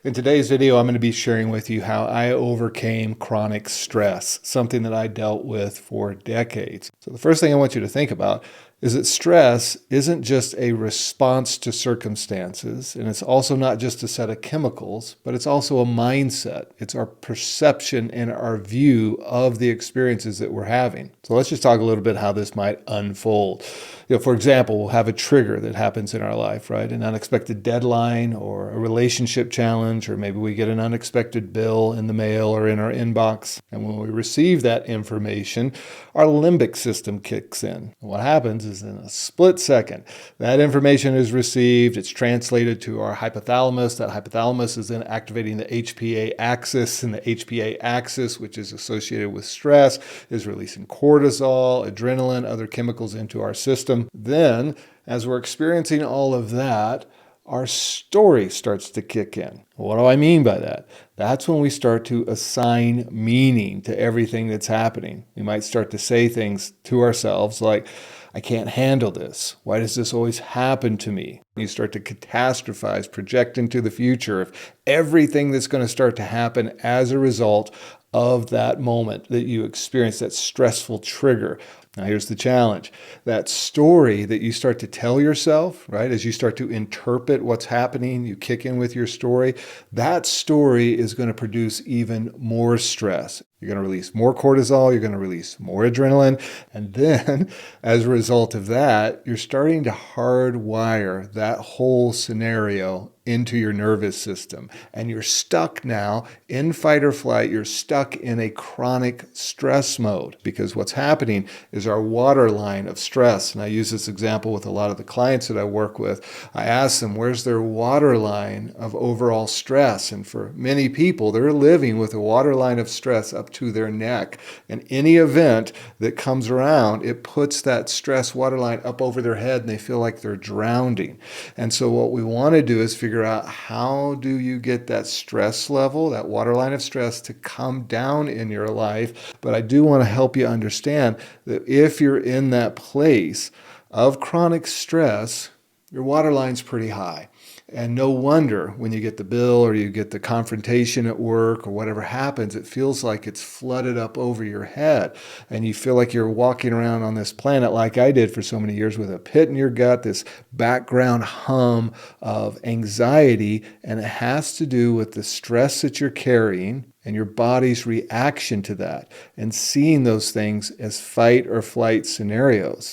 In today's video, I'm going to be sharing with you how I overcame chronic stress, something that I dealt with for decades. So the first thing I want you to think about is that stress isn't just a response to circumstances, and it's also not just a set of chemicals, but it's also a mindset. It's our perception and our view of the experiences that we're having. So let's just talk a little bit how this might unfold. For example, we'll have a trigger that happens in our life, right? An unexpected deadline or a relationship challenge, or maybe we get an unexpected bill in the mail or in our inbox. And when we receive that information, our limbic system kicks in. And what happens is in a split second, that information is received, it's translated to our hypothalamus. That hypothalamus is then activating the HPA axis, and the HPA axis, which is associated with stress, is releasing cortisol, adrenaline, other chemicals into our system. Then, as we're experiencing all of that, our story starts to kick in. What do I mean by that? That's when we start to assign meaning to everything that's happening. We might start to say things to ourselves like, I can't handle this. Why does this always happen to me? You start to catastrophize, project into the future of everything that's going to start to happen as a result of that moment that you experience, that stressful trigger. Now, here's the challenge. That story that you start to tell yourself, right, as you start to interpret what's happening, you kick in with your story, that story is going to produce even more stress. You're going to release more cortisol, you're going to release more adrenaline, and then as a result of that, you're starting to hardwire that whole scenario into your nervous system. And you're stuck now in fight or flight. You're stuck in a chronic stress mode because what's happening is our waterline of stress. And I use this example with a lot of the clients that I work with. I ask them, where's their waterline of overall stress? And for many people, they're living with a waterline of stress up to their neck. And any event that comes around, it puts that stress waterline up over their head and they feel like they're drowning. And so what we want to do is figure out, how do you get that stress level, that waterline of stress, to come down in your life. But I do want to help you understand that if you're in that place of chronic stress, your waterline's pretty high. And no wonder when you get the bill or you get the confrontation at work or whatever happens, it feels like it's flooded up over your head. And you feel like you're walking around on this planet like I did for so many years with a pit in your gut, this background hum of anxiety. And it has to do with the stress that you're carrying and your body's reaction to that, and seeing those things as fight or flight scenarios.